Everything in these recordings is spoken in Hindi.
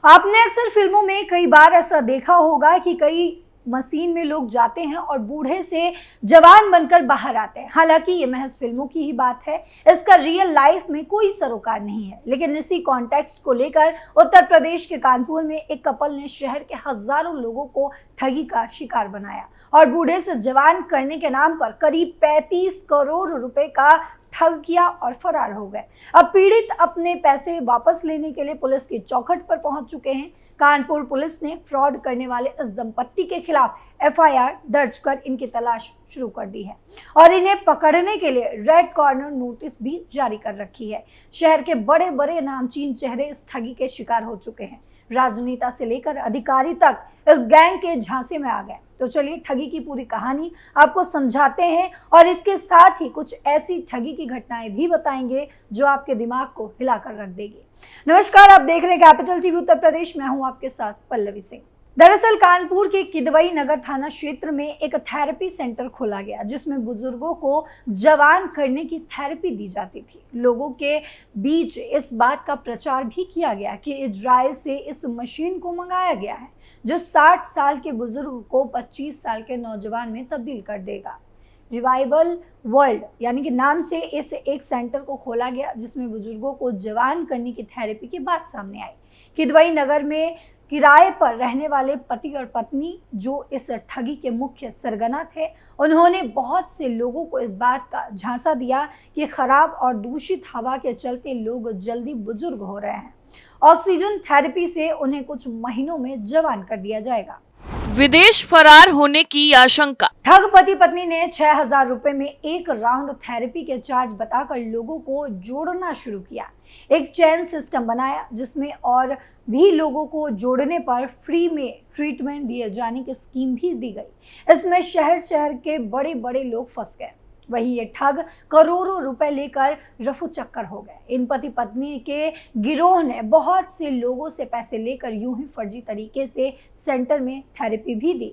आपने अक्सर फिल्मों में कई बार ऐसा देखा होगा कि कई मशीन में लोग जाते हैं और बूढ़े से जवान बनकर बाहर आते हैं। हालांकि ये महज फिल्मों की ही बात है, इसका रियल लाइफ में कोई सरोकार नहीं है। लेकिन इसी कॉन्टेक्स्ट को लेकर उत्तर प्रदेश के कानपुर में एक कपल ने शहर के हजारों लोगों को ठगी का शिकार बनाया और बूढ़े से जवान करने के नाम पर करीब 35 करोड़ रुपए का ठग किया और फरार हो गए। अब पीड़ित अपने पैसे वापस लेने के लिए पुलिस की चौखट पर पहुंच चुके हैं। कानपुर पुलिस ने फ्रॉड करने वाले इस दंपत्ति के खिलाफ एफआईआर दर्ज कर इनकी तलाश शुरू कर दी है और इन्हें पकड़ने के लिए रेड कॉर्नर नोटिस भी जारी कर रखी है। शहर के बड़े बड़े नामचीन चेहरे इस ठगी के शिकार हो चुके हैं। राजनेता से लेकर अधिकारी तक इस गैंग के झांसे में आ गए। तो चलिए ठगी की पूरी कहानी आपको समझाते हैं और इसके साथ ही कुछ ऐसी ठगी की घटनाएं भी बताएंगे जो आपके दिमाग को हिलाकर रख देगी। नमस्कार, आप देख रहे हैं कैपिटल टीवी उत्तर प्रदेश। मैं हूं आपके साथ पल्लवी सिंह। दरअसल कानपुर के किदवई नगर थाना क्षेत्र में एक थेरेपी सेंटर खोला गया जिसमें बुजुर्गों को जवान करने की थेरेपी दी जाती थी। लोगों के बीच इस बात का प्रचार भी किया गया कि इजराइल से इस मशीन को मंगाया गया है जो 60 साल के बुजुर्ग को 25 साल के नौजवान में तब्दील कर देगा। रिवाइवल वर्ल्ड यानी कि नाम से इस एक सेंटर को खोला गया जिसमें बुजुर्गों को जवान करने की थेरेपी की बात सामने आई। किदवई नगर में किराए पर रहने वाले पति और पत्नी जो इस ठगी के मुख्य सरगना थे, उन्होंने बहुत से लोगों को इस बात का झांसा दिया कि खराब और दूषित हवा के चलते लोग जल्दी बुजुर्ग हो रहे हैं। ऑक्सीजन थेरेपी से उन्हें कुछ महीनों में जवान कर दिया जाएगा। विदेश फरार होने की आशंका। ठग पति पत्नी ने 6,000 रुपए में एक राउंड थेरेपी के चार्ज बताकर लोगों को जोड़ना शुरू किया। एक चेन सिस्टम बनाया जिसमें और भी लोगों को जोड़ने पर फ्री में ट्रीटमेंट दिए जाने की स्कीम भी दी गई। इसमें शहर शहर के बड़े बड़े लोग फंस गए। वहीं ये ठग करोड़ों रुपए लेकर रफू चक्कर हो गए। इन पति पत्नी के गिरोह ने बहुत से लोगों से पैसे लेकर यूं ही फर्जी तरीके से सेंटर में थेरेपी भी दी,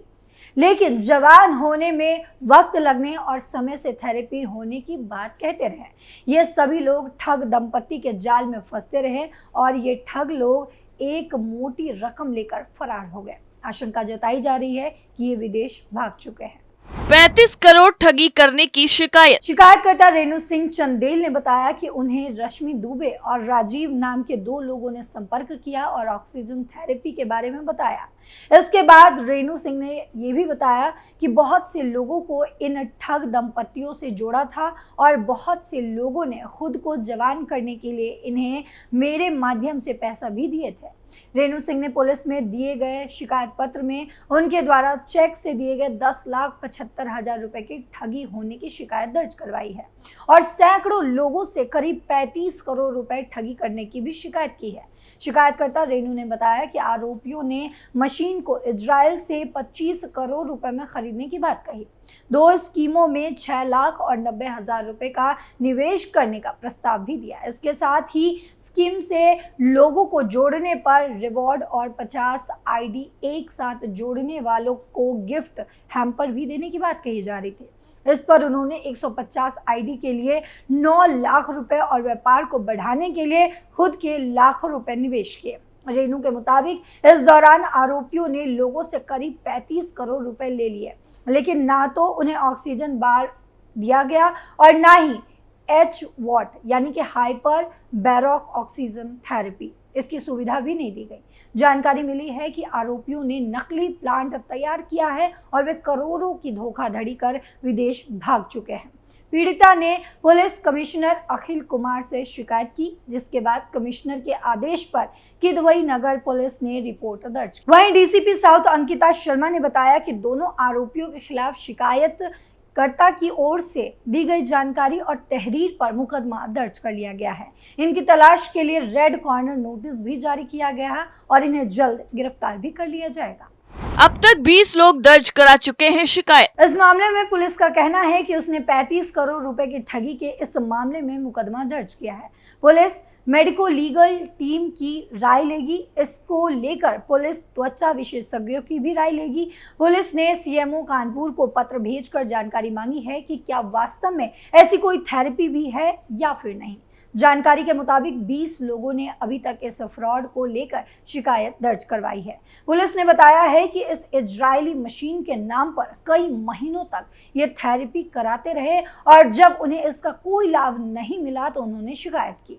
लेकिन जवान होने में वक्त लगने और समय से थेरेपी होने की बात कहते रहे। ये सभी लोग ठग दंपत्ति के जाल में फंसते रहे और ये ठग लोग एक मोटी रकम लेकर फरार हो गए। आशंका जताई जा रही है कि ये विदेश भाग चुके हैं। 35 करोड़ ठगी करने की शिकायत। शिकायतकर्ता रेणु सिंह चंदेल ने बताया कि उन्हें रश्मि दुबे और राजीव नाम के 2 लोगों ने संपर्क किया और ऑक्सीजन थेरेपी के बारे में बताया। इसके बाद रेणु सिंह ने यह भी बताया कि बहुत से लोगों को इन ठग दंपतियों से जोड़ा था और बहुत से लोगों ने खुद को जवान करने के लिए इन्हें मेरे माध्यम से पैसा भी दिए थे। रेणु सिंह ने पुलिस में दिए गए शिकायत पत्र में उनके द्वारा चेक से दिए गए 10,75,000 रुपए की ठगी होने की शिकायत दर्ज करवाई है और सैकड़ों लोगों से करीब 35 करोड़ रुपए ठगी करने की भी शिकायत की है। शिकायतकर्ता रेणु ने बताया कि आरोपियों ने मशीन को इजराइल से 25 करोड़ रुपए में खरीदने की बात कही। 2 स्कीमों में 6,90,000 रुपए का निवेश करने का प्रस्ताव भी दिया। इसके साथ ही स्कीम से लोगों को जोड़ने पर रिवॉर्ड और 50 आईडी एक साथ जोड़ने वालों को गिफ्ट हैम्पर भी देने की बात कही जा रही थी। इस पर उन्होंने 150 आईडी के लिए 9 लाख रुपए और व्यापार को बढ़ाने के लिए खुद के लाखों रुपए निवेश किए। रेणु के मुताबिक इस दौरान आरोपियों ने लोगों से करीब 35 करोड़ रुपए ले लिए, लेकिन ना तो उन्हें ऑक्सीजन बार दिया गया और ना ही एच वॉट यानी कि हाइपर बैरोक ऑक्सीजन थेरेपी, इसकी सुविधा भी नहीं दी गई। जानकारी मिली है कि आरोपियों ने नकली प्लांट तैयार किया है और वे करोड़ों की धोखाधड़ी कर विदेश भाग चुके हैं। पीड़िता ने पुलिस कमिश्नर अखिल कुमार से शिकायत की, जिसके बाद कमिश्नर के आदेश पर किदवई नगर पुलिस ने रिपोर्ट दर्ज की। वहीं डीसीपी साउथ अंकिता शर्मा ने बताया कि दोनों आरोपियों के खिलाफ शिकायतकर्ता की ओर से दी गई जानकारी और तहरीर पर मुकदमा दर्ज कर लिया गया है। इनकी तलाश के लिए रेड कॉर्नर नोटिस भी जारी किया गया है और इन्हें जल्द गिरफ्तार भी कर लिया जाएगा। अब तक 20 लोग दर्ज करा चुके हैं शिकायत। इस मामले में पुलिस का कहना है कि उसने 35 करोड़ रुपए की ठगी के इस मामले में मुकदमा दर्ज किया है। पुलिस मेडिको लीगल टीम की राय लेगी। इसको लेकर पुलिस त्वचा विशेषज्ञों की भी राय लेगी। पुलिस ने सीएमओ कानपुर को पत्र भेजकर जानकारी मांगी है कि क्या वास्तव में ऐसी कोई थेरेपी भी है या फिर नहीं। जानकारी के मुताबिक 20 लोगों ने अभी तक इस फ्रॉड को लेकर शिकायत दर्ज करवाई है। पुलिस ने बताया है कि इस इजरायली मशीन के नाम पर कई महीनों तक ये थेरेपी कराते रहे और जब उन्हें इसका कोई लाभ नहीं मिला तो उन्होंने शिकायत की।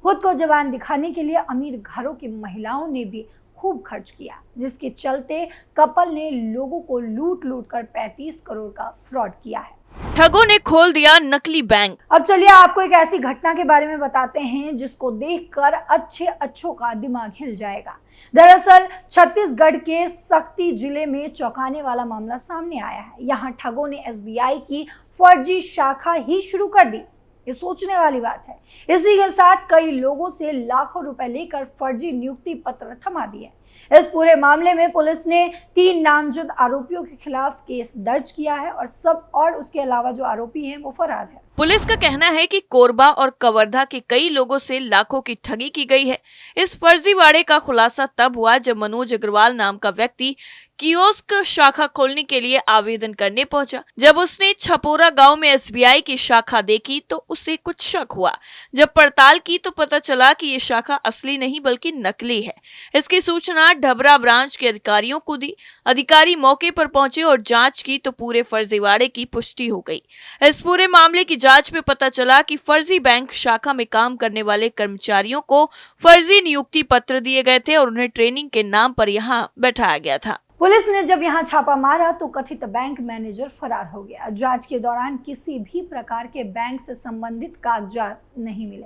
खुद को जवान दिखाने के लिए अमीर घरों की महिलाओं ने भी खूब खर्च किया, जिसके चलते कपल ने लोगों को लूट लूट कर 35 करोड़ का फ्रॉड किया है। ठगों ने खोल दिया नकली बैंक। अब चलिए आपको एक ऐसी घटना के बारे में बताते हैं जिसको देखकर अच्छों का दिमाग हिल जाएगा। दरअसल छत्तीसगढ़ के सक्ती जिले में चौंकाने वाला मामला सामने आया है। यहाँ ठगों ने एसबीआई की फर्जी शाखा ही शुरू कर दी। ये सोचने वाली बात है। इसी के साथ कई लोगों से लाखों रुपए लेकर फर्जी नियुक्ति पत्र थमा दिए। इस पूरे मामले में पुलिस ने 3 नामजद आरोपियों के खिलाफ केस दर्ज किया है और उसके अलावा जो आरोपी हैं वो फरार है। पुलिस का कहना है कि कोरबा और कवर्धा के कई लोगों से लाखों की ठगी की गई है। इस फर्जीवाड़े का खुलासा तब हुआ जब मनोज अग्रवाल नाम का व्यक्ति कियोस्क शाखा खोलने के लिए आवेदन करने पहुंचा। जब उसने छपोरा गांव में एसबीआई की शाखा देखी तो उसे कुछ शक हुआ। जब पड़ताल की तो पता चला कि ये शाखा असली नहीं बल्कि नकली है। इसकी सूचना ढबरा ब्रांच के अधिकारियों को दी। अधिकारी मौके पर पहुंचे और जांच की तो पूरे फर्जीवाड़े की पुष्टि हो गई। इस पूरे मामले की जांच में पता चला कि फर्जी बैंक शाखा में काम करने वाले कर्मचारियों को फर्जी नियुक्ति पत्र दिए गए थे और उन्हें ट्रेनिंग के नाम पर यहाँ बैठाया गया था। पुलिस ने जब यहां छापा मारा तो कथित बैंक मैनेजर फरार हो गया। जांच के दौरान किसी भी प्रकार के बैंक से संबंधित कागजात नहीं मिले।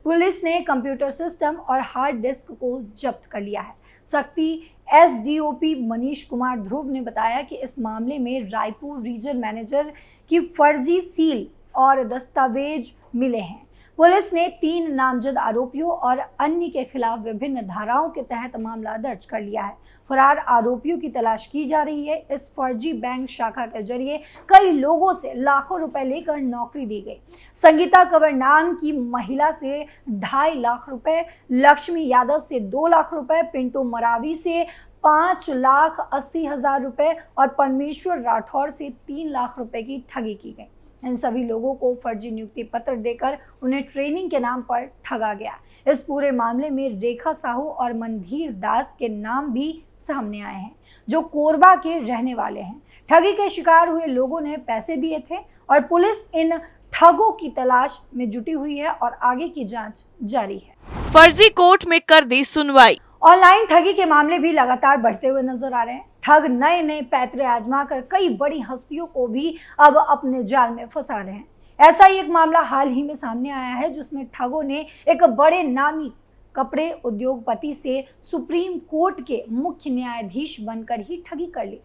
पुलिस ने कंप्यूटर सिस्टम और हार्ड डिस्क को जब्त कर लिया है। सक्ती एसडीओपी मनीष कुमार ध्रुव ने बताया कि इस मामले में रायपुर रीजन मैनेजर की फर्जी सील और दस्तावेज मिले हैं। पुलिस ने 3 नामजद आरोपियों और अन्य के खिलाफ विभिन्न धाराओं के तहत मामला दर्ज कर लिया है। फरार आरोपियों की तलाश की जा रही है। इस फर्जी बैंक शाखा के जरिए कई लोगों से लाखों रुपए लेकर नौकरी दी गई। संगीता कंवर नाम की महिला से 2.5 लाख रुपए, लक्ष्मी यादव से 2 लाख रुपए, पिंटू मरावी से 5,80,000 रुपए और परमेश्वर राठौर से 3 लाख रुपए की ठगी की गई। इन सभी लोगों को फर्जी नियुक्ति पत्र देकर उन्हें ट्रेनिंग के नाम पर ठगा गया। इस पूरे मामले में रेखा साहू और मनधीर दास के नाम भी सामने आए हैं, जो कोरबा के रहने वाले हैं। ठगी के शिकार हुए लोगों ने पैसे दिए थे और पुलिस इन ठगों की तलाश में जुटी हुई है और आगे की जांच जारी है। फर्जी कोर्ट में कर दी सुनवाई। ऑनलाइन ठगी के मामले भी लगातार बढ़ते हुए नजर आ रहे हैं। ठग नए नए पैतरे आजमाकर कई बड़ी हस्तियों को भी अब अपने जाल में फंसा रहे हैं। ऐसा ही एक मामला हाल ही में सामने आया है जिसमें ठगों ने एक बड़े नामी कपड़े उद्योगपति से सुप्रीम कोर्ट के मुख्य न्यायाधीश बनकर ही ठगी कर ली।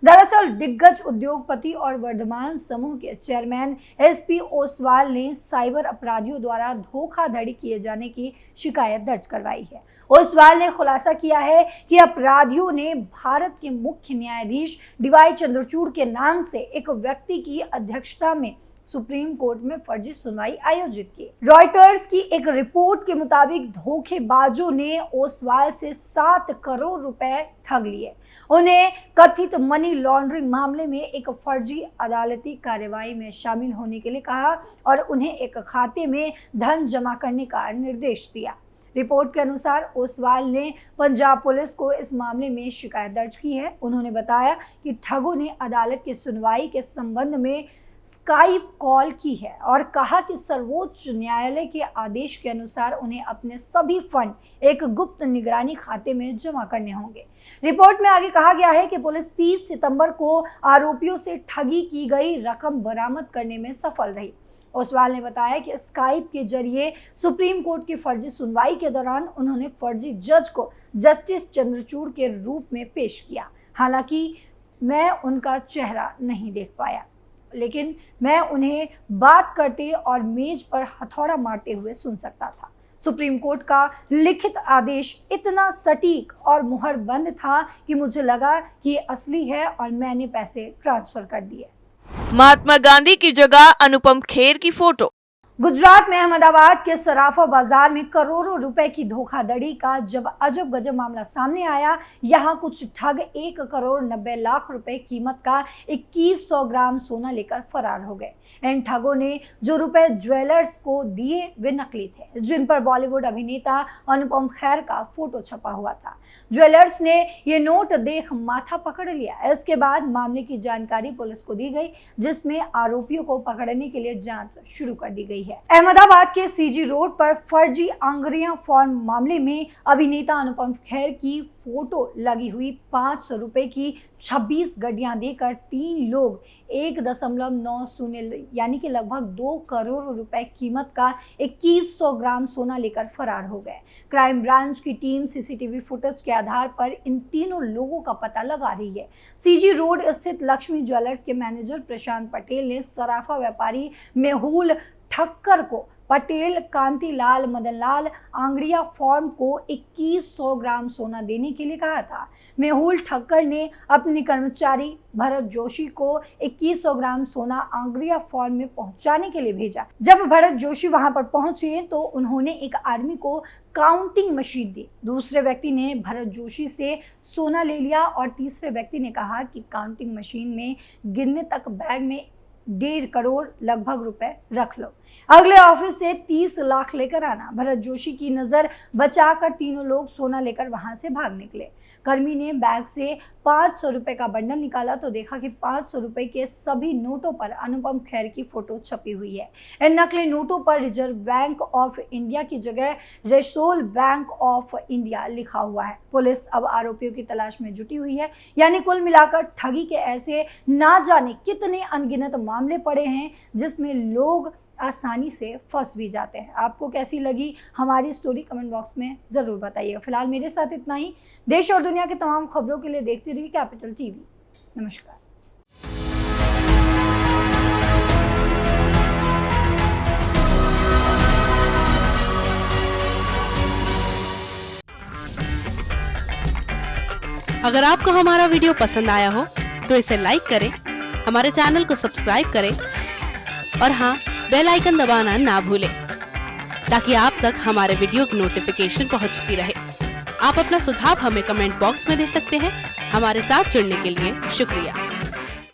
दरअसल दिग्गज उद्योगपति और वर्धमान समूह के चेयरमैन एसपी ओसवाल ने साइबर अपराधियों द्वारा धोखाधड़ी किए जाने की शिकायत दर्ज करवाई है। ओसवाल ने खुलासा किया है कि अपराधियों ने भारत के मुख्य न्यायाधीश डीवाई चंद्रचूड़ के नाम से एक व्यक्ति की अध्यक्षता में सुप्रीम कोर्ट में फर्जी सुनवाई आयोजित की। रॉयटर्स की एक रिपोर्ट के मुताबिक धोखेबाजों ने ओसवाल से 7 करोड़ रुपए ठग लिए। उन्हें कथित मनी लॉन्ड्रिंग मामले में एक फर्जी अदालती कार्यवाही में शामिल होने के लिए कहा और उन्हें एक खाते में धन जमा करने का निर्देश दिया। रिपोर्ट के अनुसार ओसवाल ने पंजाब पुलिस को इस मामले में शिकायत दर्ज की है। उन्होंने बताया कि ठगों ने अदालत की सुनवाई के संबंध में स्काइप कॉल की है और कहा कि सर्वोच्च न्यायालय के आदेश के अनुसार उन्हें अपने सभी फंड एक गुप्त निगरानी खाते में जमा करने होंगे। रिपोर्ट में आगे कहा गया है कि पुलिस 30 सितंबर को आरोपियों से ठगी की गई रकम बरामद करने में सफल रही। ओसवाल ने बताया कि स्काइप के जरिए सुप्रीम कोर्ट की फर्जी सुनवाई के दौरान उन्होंने फर्जी जज को जस्टिस चंद्रचूड़ के रूप में पेश किया। हालांकि मैं उनका चेहरा नहीं देख पाया, लेकिन मैं उन्हें बात करते और मेज पर हथौड़ा मारते हुए सुन सकता था। सुप्रीम कोर्ट का लिखित आदेश इतना सटीक और मुहरबंद था कि मुझे लगा कि ये असली है और मैंने पैसे ट्रांसफर कर दिए। महात्मा गांधी की जगह अनुपम खेर की फोटो। गुजरात में अहमदाबाद के सराफा बाजार में करोड़ों रुपए की धोखाधड़ी का जब अजब गजब मामला सामने आया। यहां कुछ ठग 1 करोड़ 90 लाख रुपए कीमत का 2100 ग्राम सोना लेकर फरार हो गए। इन ठगों ने जो रुपए ज्वेलर्स को दिए वे नकली थे, जिन पर बॉलीवुड अभिनेता अनुपम खेर का फोटो छपा हुआ था। ज्वेलर्स ने ये नोट देख माथा पकड़ लिया। इसके बाद मामले की जानकारी पुलिस को दी गई, जिसमें आरोपियों को पकड़ने के लिए जांच शुरू कर दी गई। अहमदाबाद के सीजी रोड पर फर्जी आंगरिया फॉर्म मामले में अभिनेता अनुपम खेर की फोटो लगी हुई 500 रुपए की 26 गड्डियां देकर 3 लोग 1.90 यानी कि लगभग 2 करोड़ रुपए कीमत का 2100 ग्राम सोना लेकर फरार हो गए। क्राइम ब्रांच की टीम सीसीटीवी फुटेज के आधार पर इन तीनों लोगों का पता लगा रही है। सीजी रोड स्थित लक्ष्मी ज्वेलर्स के मैनेजर प्रशांत पटेल ने सराफा व्यापारी मेहुल ठक्कर को पटेल कांतिलाल मदनलाल आंगड़िया फॉर्म को 2100 ग्राम सोना देने के लिए कहा था। मेहुल ठक्कर ने अपने कर्मचारी भरत जोशी को 2100 ग्राम सोना आंगड़िया फॉर्म में पहुंचाने के लिए भेजा। जब भरत जोशी वहां पर पहुंचे तो उन्होंने एक आदमी को काउंटिंग मशीन दी। दूसरे व्यक्ति ने भरत जोशी से सोना ले लिया और तीसरे व्यक्ति ने कहा कि काउंटिंग मशीन में गिनने तक बैग में 1.5 करोड़ लगभग रुपए रख लो, अगले ऑफिस से 30 लाख लेकर आना। भरत जोशी की नजर बचाकर तीनों लोग सोना लेकर वहां से भाग निकले। कर्मी ने बैग से 500 रुपए का बंडल निकाला तो देखा कि 500 रुपए के सभी नोटों पर अनुपम खेर की फोटो छपी हुई है। इन नकली नोटों पर रिजर्व बैंक ऑफ इंडिया की जगह रिजर्व बैंक ऑफ इंडिया लिखा हुआ है। पुलिस अब आरोपियों की तलाश में जुटी हुई है। यानी कुल मिलाकर ठगी के ऐसे ना जाने कितने अनगिनत मामले पड़े हैं जिसमें लोग आसानी से फंस भी जाते हैं। आपको कैसी लगी हमारी स्टोरी कमेंट बॉक्स में ज़रूर बताइएगा। फिलहाल मेरे साथ इतना ही। देश और दुनिया की तमाम खबरों के लिए देखते रहिए कैपिटल टीवी। नमस्कार। अगर आपको हमारा वीडियो पसंद आया हो तो इसे लाइक करें, हमारे चैनल को सब्सक्राइब करें और हाँ, बेल आइकन दबाना ना भूलें ताकि आप तक हमारे वीडियो की नोटिफिकेशन पहुंचती रहे। आप अपना सुझाव हमें कमेंट बॉक्स में दे सकते हैं। हमारे साथ जुड़ने के लिए शुक्रिया।